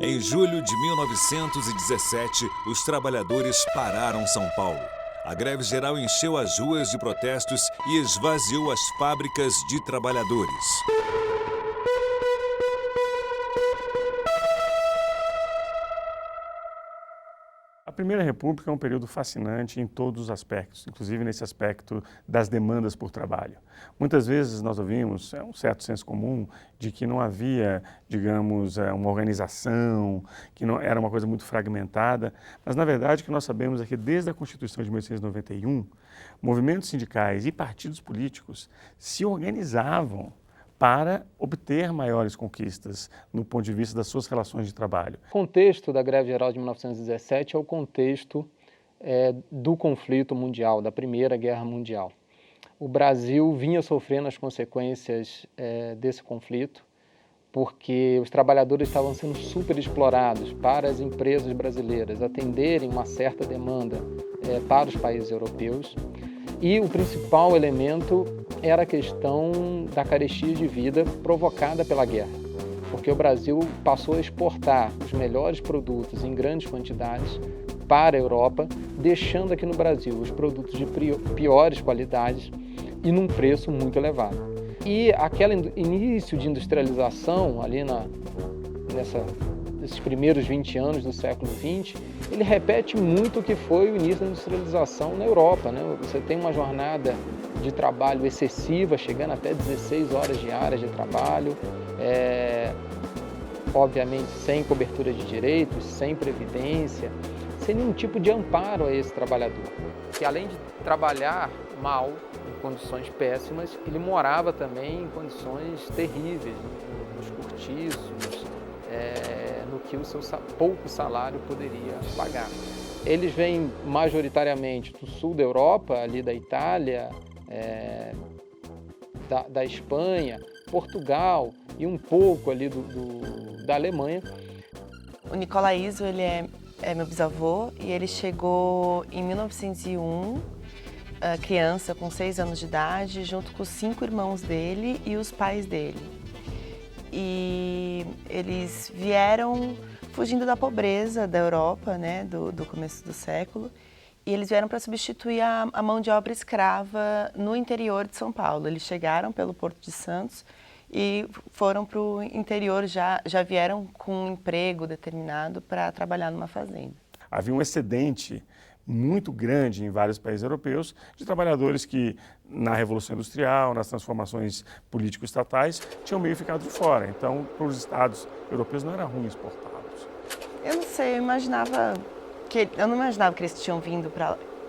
Em julho de 1917, os trabalhadores pararam São Paulo. A greve geral encheu as ruas de protestos e esvaziou as fábricas de trabalhadores. A Primeira República é um período fascinante em todos os aspectos, inclusive nesse aspecto das demandas por trabalho. Muitas vezes nós ouvimos um certo senso comum de que não havia, digamos, uma organização, que não era uma coisa muito fragmentada, mas na verdade o que nós sabemos é que desde a Constituição de 1891, movimentos sindicais e partidos políticos se organizavam para obter maiores conquistas no ponto de vista das suas relações de trabalho. O contexto da greve geral de 1917 é o contexto do conflito mundial, da Primeira Guerra Mundial. O Brasil vinha sofrendo as consequências desse conflito, porque os trabalhadores estavam sendo superexplorados para as empresas brasileiras atenderem uma certa demanda para os países europeus. E o principal elemento era a questão da carestia de vida provocada pela guerra, porque o Brasil passou a exportar os melhores produtos em grandes quantidades para a Europa, deixando aqui no Brasil os produtos de piores qualidades e num preço muito elevado. E aquele início de industrialização ali nesses primeiros 20 anos do século XX, ele repete muito o que foi o início da industrialização na Europa, né? Você tem uma jornada de trabalho excessiva, chegando até 16 horas diárias de trabalho, obviamente sem cobertura de direitos, sem previdência, sem nenhum tipo de amparo a esse trabalhador, que além de trabalhar mal, em condições péssimas, ele morava também em condições terríveis, nos cortiços, no que o seu pouco salário poderia pagar. Eles vêm majoritariamente do sul da Europa, ali da Itália, da Espanha, Portugal e um pouco ali da Alemanha. O Nicola Iso, ele é meu bisavô e ele chegou em 1901, criança com 6 anos de idade, junto com os 5 irmãos dele e os pais dele. E eles vieram fugindo da pobreza da Europa, né, do começo do século, e eles vieram para substituir a mão de obra escrava no interior de São Paulo. Eles chegaram pelo Porto de Santos e foram para o interior, já vieram com um emprego determinado para trabalhar numa fazenda. Havia um excedente muito grande em vários países europeus de trabalhadores que, na Revolução Industrial, nas transformações político-estatais, tinham meio ficado de fora. Então, para os estados europeus não era ruim exportá-los. Eu não sei, eu não imaginava que eles tinham vindo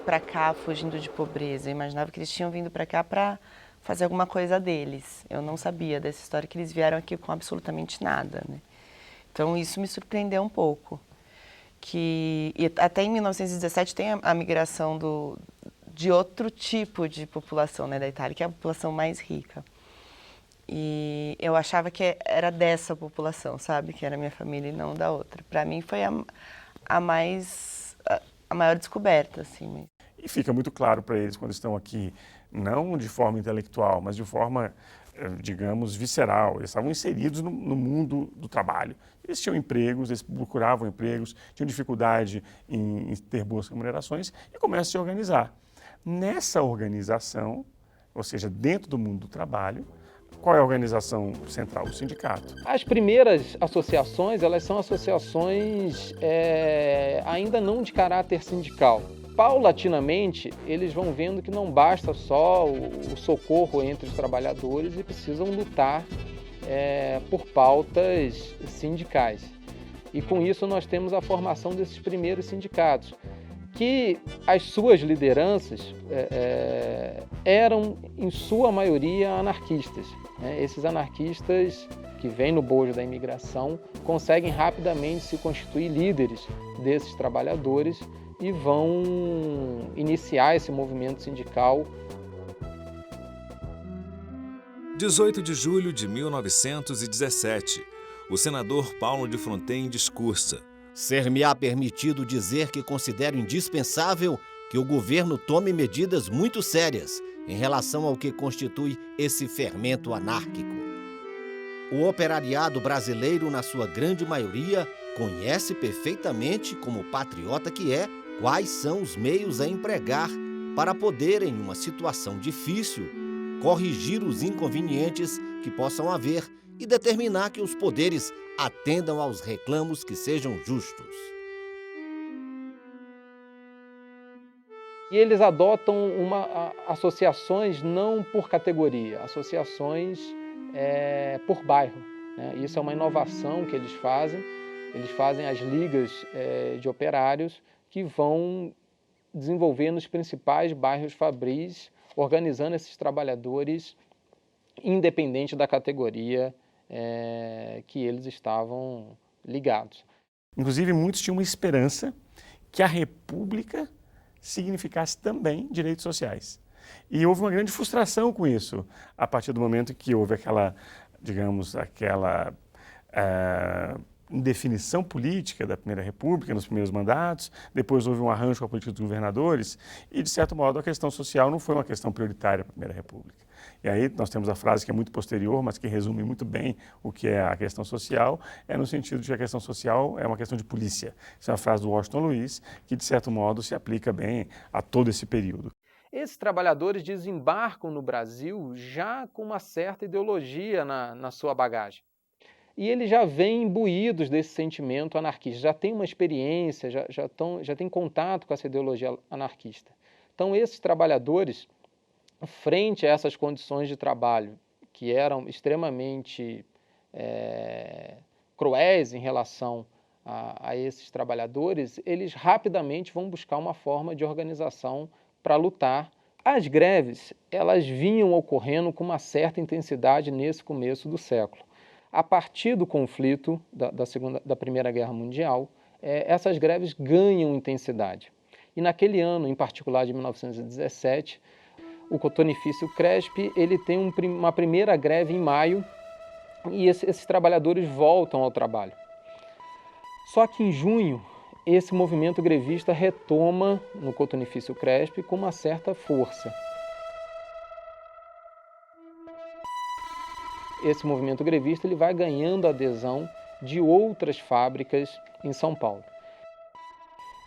para cá fugindo de pobreza. Eu imaginava que eles tinham vindo para cá para fazer alguma coisa deles. Eu não sabia dessa história, que eles vieram aqui com absolutamente nada, né? Então, isso me surpreendeu um pouco. E até em 1917 tem a migração de outro tipo de população, né, da Itália, que é a população mais rica. E eu achava que era dessa população, sabe? Que era minha família e não da outra. Para mim foi a maior descoberta, assim. E fica muito claro para eles quando estão aqui, não de forma intelectual, mas de forma, digamos, visceral. Eles estavam inseridos no mundo do trabalho. Eles tinham empregos, eles procuravam empregos, tinham dificuldade em ter boas remunerações e começam a se organizar. Nessa organização, ou seja, dentro do mundo do trabalho, qual é a organização central? O sindicato. As primeiras associações, elas são associações ainda não de caráter sindical. Paulatinamente, eles vão vendo que não basta só o socorro entre os trabalhadores e precisam lutar por pautas sindicais. E com isso nós temos a formação desses primeiros sindicatos, que as suas lideranças eram, em sua maioria, anarquistas. Esses anarquistas que vêm no bojo da imigração conseguem rapidamente se constituir líderes desses trabalhadores e vão iniciar esse movimento sindical. 18 de julho de 1917, o senador Paulo de Fronten discursa: Ser-me-á permitido dizer que considero indispensável que o governo tome medidas muito sérias em relação ao que constitui esse fermento anárquico. O operariado brasileiro, na sua grande maioria, conhece perfeitamente, como patriota que é, quais são os meios a empregar para poder, em uma situação difícil, corrigir os inconvenientes que possam haver e determinar que os poderes atendam aos reclamos que sejam justos. E eles adotam associações não por categoria, associações por bairro, né? Isso é uma inovação que eles fazem. Eles fazem as ligas de operários que vão desenvolver nos principais bairros fabris, organizando esses trabalhadores independente da categoria que eles estavam ligados. Inclusive, muitos tinham uma esperança que a República significasse também direitos sociais. E houve uma grande frustração com isso, a partir do momento que houve aquela, digamos, indefinição política da Primeira República, nos primeiros mandatos, depois houve um arranjo com a política dos governadores e, de certo modo, a questão social não foi uma questão prioritária para a Primeira República. E aí nós temos a frase que é muito posterior, mas que resume muito bem o que é a questão social, no sentido de que a questão social é uma questão de polícia. Essa é uma frase do Washington Luiz, que, de certo modo, se aplica bem a todo esse período. Esses trabalhadores desembarcam no Brasil já com uma certa ideologia na sua bagagem. E eles já vêm imbuídos desse sentimento anarquista, já têm uma experiência, já têm contato com essa ideologia anarquista. Então, esses trabalhadores, frente a essas condições de trabalho que eram extremamente cruéis em relação a esses trabalhadores, eles rapidamente vão buscar uma forma de organização para lutar. As greves, elas vinham ocorrendo com uma certa intensidade nesse começo do século. A partir do conflito da Primeira Guerra Mundial, essas greves ganham intensidade. E naquele ano, em particular de 1917, o cotonifício Cresp ele tem uma primeira greve em maio e esses trabalhadores voltam ao trabalho. Só que em junho, esse movimento grevista retoma no cotonifício Cresp com uma certa força. Esse movimento grevista ele vai ganhando adesão de outras fábricas em São Paulo.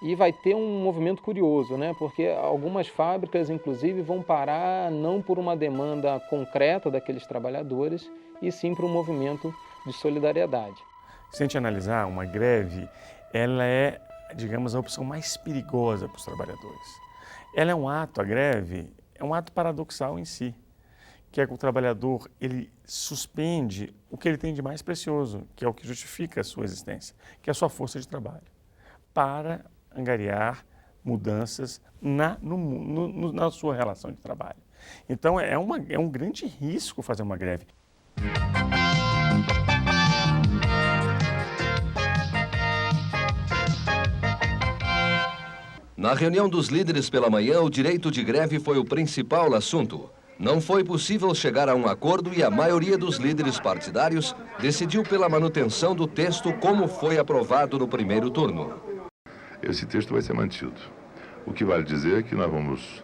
E vai ter um movimento curioso, né? Porque algumas fábricas, inclusive, vão parar não por uma demanda concreta daqueles trabalhadores, e sim por um movimento de solidariedade. Se a gente analisar, uma greve, ela é, digamos, a opção mais perigosa para os trabalhadores. Ela é um ato, a greve, é um ato paradoxal em si, que é que o trabalhador ele suspende o que ele tem de mais precioso, que é o que justifica a sua existência, que é a sua força de trabalho, para angariar mudanças na sua relação de trabalho. Então, é um grande risco fazer uma greve. Na reunião dos líderes pela manhã, o direito de greve foi o principal assunto. Não foi possível chegar a um acordo e a maioria dos líderes partidários decidiu pela manutenção do texto como foi aprovado no primeiro turno. Esse texto vai ser mantido. O que vale dizer é que nós vamos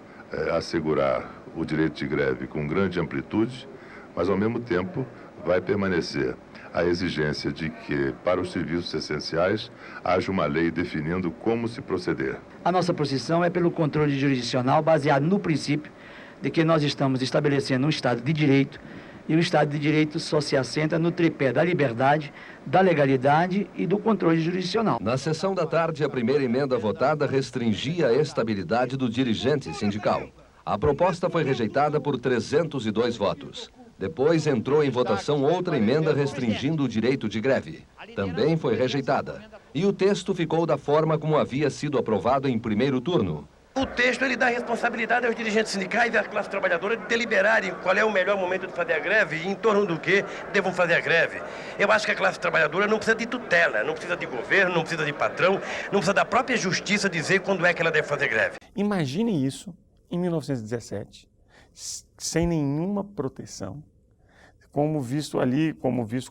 assegurar o direito de greve com grande amplitude, mas ao mesmo tempo vai permanecer a exigência de que, para os serviços essenciais, haja uma lei definindo como se proceder. A nossa posição é pelo controle jurisdicional baseado no princípio de que nós estamos estabelecendo um Estado de Direito, e o Estado de Direito só se assenta no tripé da liberdade, da legalidade e do controle jurisdicional. Na sessão da tarde, a primeira emenda votada restringia a estabilidade do dirigente sindical. A proposta foi rejeitada por 302 votos. Depois entrou em votação outra emenda restringindo o direito de greve. Também foi rejeitada. E o texto ficou da forma como havia sido aprovado em primeiro turno. O texto ele dá responsabilidade aos dirigentes sindicais e da classe trabalhadora de deliberarem qual é o melhor momento de fazer a greve e em torno do que devam fazer a greve. Eu acho que a classe trabalhadora não precisa de tutela, não precisa de governo, não precisa de patrão, não precisa da própria justiça dizer quando é que ela deve fazer greve. Imagine isso em 1917, sem nenhuma proteção, como visto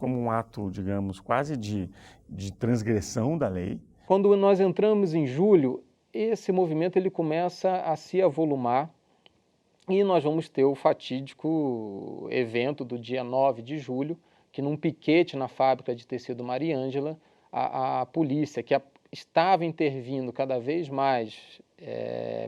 como um ato, digamos, quase de transgressão da lei. Quando nós entramos em julho, esse movimento ele começa a se avolumar e nós vamos ter o fatídico evento do dia 9 de julho, que num piquete na fábrica de tecido Mariângela, a polícia, que estava intervindo cada vez mais,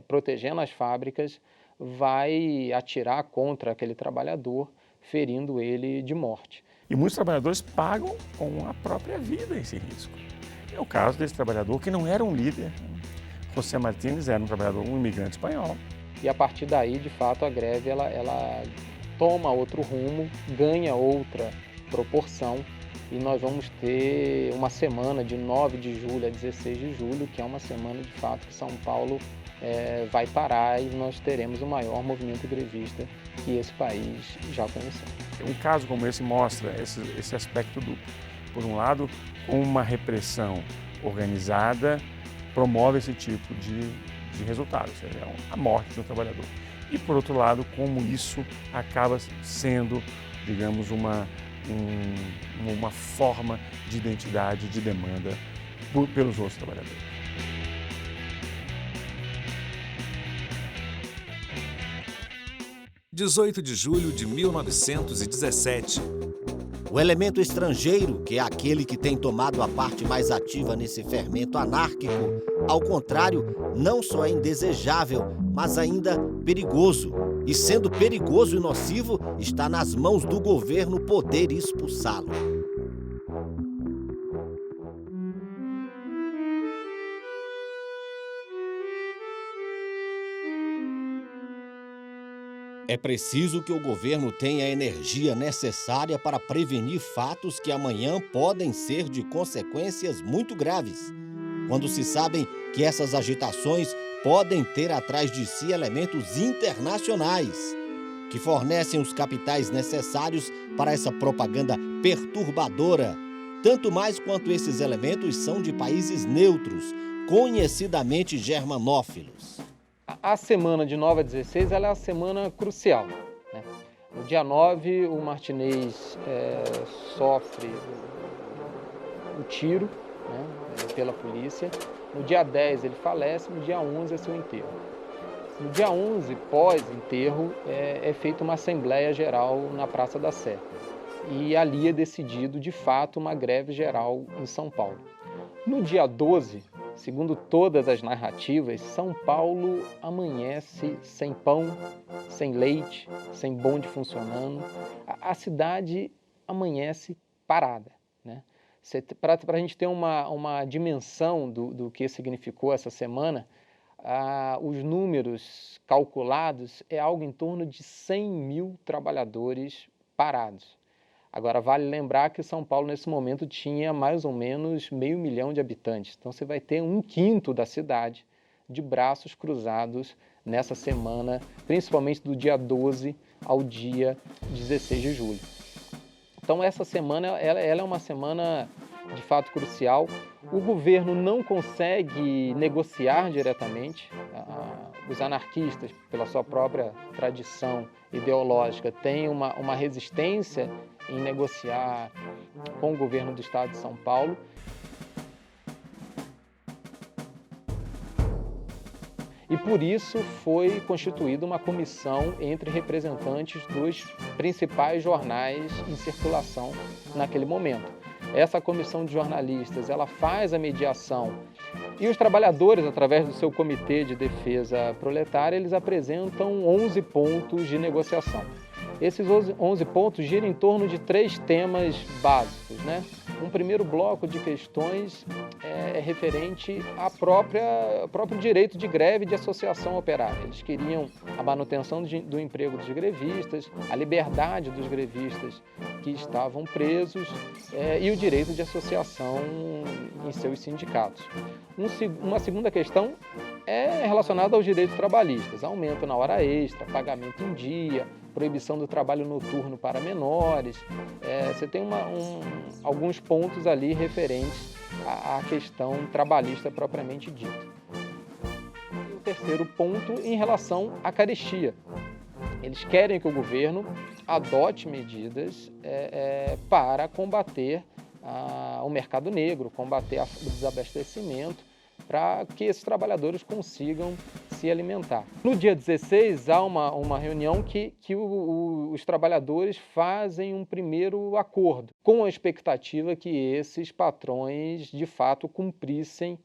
protegendo as fábricas, vai atirar contra aquele trabalhador, ferindo ele de morte. E muitos trabalhadores pagam com a própria vida esse risco. É o caso desse trabalhador que não era um líder. José Martínez era um trabalhador, um imigrante espanhol. E a partir daí, de fato, a greve ela toma outro rumo, ganha outra proporção, e nós vamos ter uma semana de 9 de julho a 16 de julho, que é uma semana, de fato, que São Paulo vai parar, e nós teremos o maior movimento grevista que esse país já conheceu. Um caso como esse mostra esse aspecto duplo. Por um lado, uma repressão organizada promove esse tipo de resultado, ou seja, a morte de um trabalhador. E, por outro lado, como isso acaba sendo, digamos, uma forma de identidade, de demanda pelos outros trabalhadores. – 18 de julho de 1917. O elemento estrangeiro, que é aquele que tem tomado a parte mais ativa nesse fermento anárquico, ao contrário, não só é indesejável, mas ainda perigoso. E sendo perigoso e nocivo, está nas mãos do governo poder expulsá-lo. É preciso que o governo tenha a energia necessária para prevenir fatos que amanhã podem ser de consequências muito graves, quando se sabem que essas agitações podem ter atrás de si elementos internacionais, que fornecem os capitais necessários para essa propaganda perturbadora, tanto mais quanto esses elementos são de países neutros, conhecidamente germanófilos. A semana de 9 a 16 ela é a semana crucial, né? No dia 9, o Martínez sofre o tiro, né, pela polícia. No dia 10 ele falece, no dia 11 é seu enterro. No dia 11, pós-enterro, é feita uma assembleia geral na Praça da Sé. E ali é decidido, de fato, uma greve geral em São Paulo. No dia 12, segundo todas as narrativas, São Paulo amanhece sem pão, sem leite, sem bonde funcionando. A cidade amanhece parada, né? Para a gente ter uma dimensão do que significou essa semana, os números calculados é algo em torno de 100 mil trabalhadores parados. Agora, vale lembrar que São Paulo, nesse momento, tinha mais ou menos 500 mil de habitantes. Então, você vai ter 1/5 da cidade de braços cruzados nessa semana, principalmente do dia 12 ao dia 16 de julho. Então, essa semana ela é uma semana, de fato, crucial. O governo não consegue negociar diretamente. Os anarquistas, pela sua própria tradição ideológica, têm uma resistência em negociar com o governo do estado de São Paulo. E por isso foi constituída uma comissão entre representantes dos principais jornais em circulação naquele momento. Essa comissão de jornalistas, ela faz a mediação e os trabalhadores, através do seu comitê de defesa proletária, eles apresentam 11 pontos de negociação. Esses 11 pontos giram em torno de 3 temas básicos, né? Um primeiro bloco de questões é referente ao próprio direito de greve e de associação operária. Eles queriam a manutenção do emprego dos grevistas, a liberdade dos grevistas que estavam presos e o direito de associação em seus sindicatos. Uma segunda questão é relacionada aos direitos trabalhistas, aumento na hora extra, pagamento em dia, proibição do trabalho noturno para menores. Você tem alguns pontos ali referentes à questão trabalhista propriamente dita. E o terceiro ponto em relação à carestia. Eles querem que o governo adote medidas para combater o mercado negro, combater o desabastecimento, para que esses trabalhadores consigam se alimentar. No dia 16, há uma reunião que os trabalhadores fazem um primeiro acordo, com a expectativa que esses patrões, de fato, cumprissem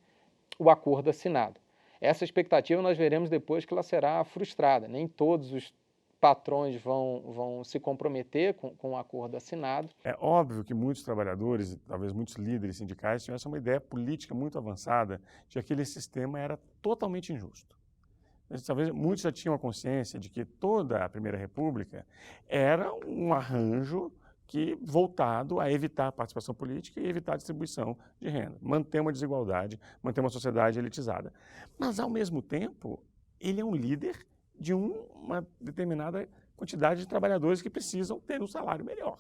o acordo assinado. Essa expectativa nós veremos depois que ela será frustrada. Nem todos os patrões vão se comprometer com o acordo assinado. É óbvio que muitos trabalhadores, talvez muitos líderes sindicais, tivessem uma ideia política muito avançada de que aquele sistema era totalmente injusto. Talvez muitos já tinham a consciência de que toda a Primeira República era um arranjo voltado a evitar a participação política e evitar a distribuição de renda, manter uma desigualdade, manter uma sociedade elitizada. Mas, ao mesmo tempo, ele é um líder de uma determinada quantidade de trabalhadores que precisam ter um salário melhor.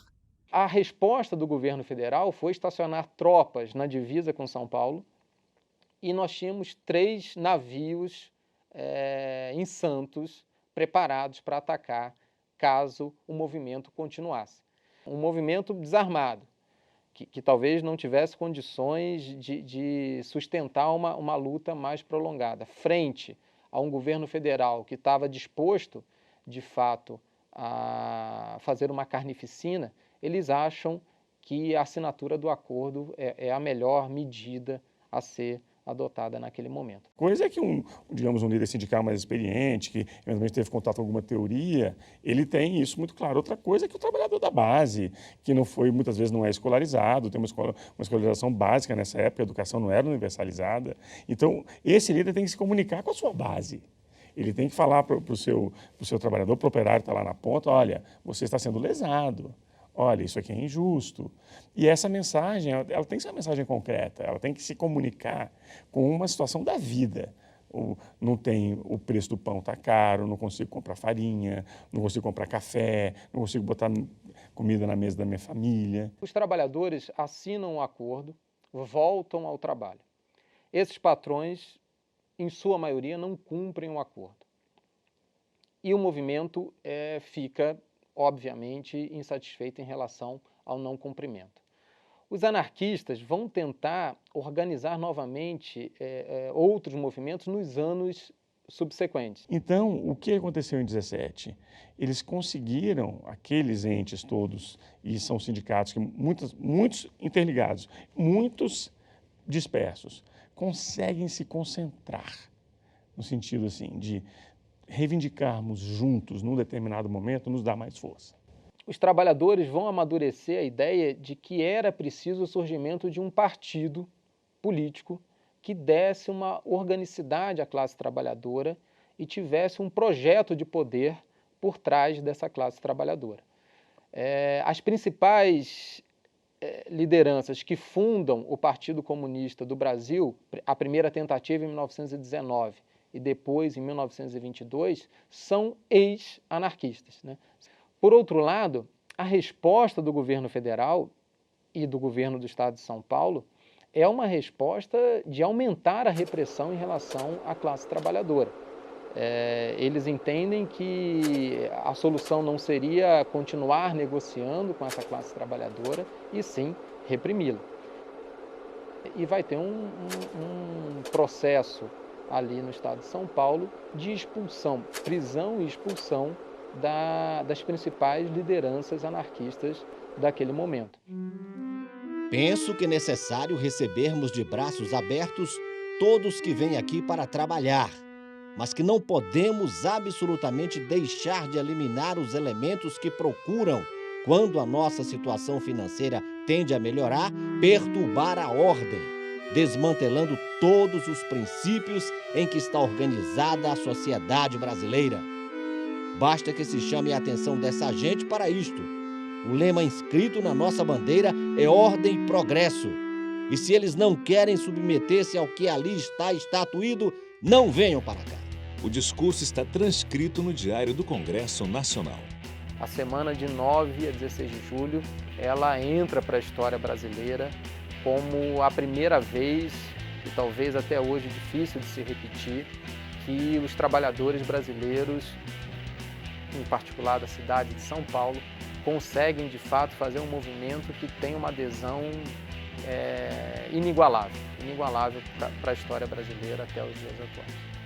A resposta do governo federal foi estacionar tropas na divisa com São Paulo e nós tínhamos 3 navios em Santos preparados para atacar caso o movimento continuasse. Um movimento desarmado, que talvez não tivesse condições de sustentar uma luta mais prolongada, frente a um governo federal que estava disposto, de fato, a fazer uma carnificina. Eles acham que a assinatura do acordo é a melhor medida a ser adotada naquele momento. Coisa é que um líder sindical mais experiente, que eventualmente teve contato com alguma teoria, ele tem isso muito claro. Outra coisa é que o trabalhador da base, que muitas vezes não é escolarizado, tem uma escolarização básica nessa época, a educação não era universalizada. Então, esse líder tem que se comunicar com a sua base. Ele tem que falar para o seu trabalhador, para o operário que está lá na ponta, olha, você está sendo lesado. Olha, isso aqui é injusto. E essa mensagem, ela tem que ser uma mensagem concreta, ela tem que se comunicar com uma situação da vida. Não tem, o preço do pão está caro, não consigo comprar farinha, não consigo comprar café, não consigo botar comida na mesa da minha família. Os trabalhadores assinam um acordo, voltam ao trabalho. Esses patrões, em sua maioria, não cumprem o acordo. E o movimento fica, obviamente, insatisfeito em relação ao não cumprimento. Os anarquistas vão tentar organizar novamente outros movimentos nos anos subsequentes. Então, o que aconteceu em 17? Eles conseguiram, aqueles entes todos, e são sindicatos, muitos interligados, muitos dispersos, conseguem se concentrar, no sentido assim, de reivindicarmos juntos, num determinado momento, nos dá mais força. Os trabalhadores vão amadurecer a ideia de que era preciso o surgimento de um partido político que desse uma organicidade à classe trabalhadora e tivesse um projeto de poder por trás dessa classe trabalhadora. As principais lideranças que fundam o Partido Comunista do Brasil, a primeira tentativa em 1919, e depois, em 1922, são ex-anarquistas, né? Por outro lado, a resposta do governo federal e do governo do Estado de São Paulo é uma resposta de aumentar a repressão em relação à classe trabalhadora. Eles entendem que a solução não seria continuar negociando com essa classe trabalhadora, e sim reprimi-la. E vai ter um processo ali no estado de São Paulo de expulsão, prisão e expulsão das principais lideranças anarquistas daquele momento. Penso que é necessário recebermos de braços abertos todos que vêm aqui para trabalhar, mas que não podemos absolutamente deixar de eliminar os elementos que procuram, quando a nossa situação financeira tende a melhorar, perturbar a ordem, desmantelando todos os princípios em que está organizada a sociedade brasileira. Basta que se chame a atenção dessa gente para isto. O lema inscrito na nossa bandeira é ordem e progresso. E se eles não querem submeter-se ao que ali está estatuído, não venham para cá. O discurso está transcrito no Diário do Congresso Nacional. A semana de 9 a 16 de julho, ela entra para a história brasileira como a primeira vez, e talvez até hoje difícil de se repetir, que os trabalhadores brasileiros, em particular da cidade de São Paulo, conseguem de fato fazer um movimento que tem uma adesão inigualável para a história brasileira até os dias atuais.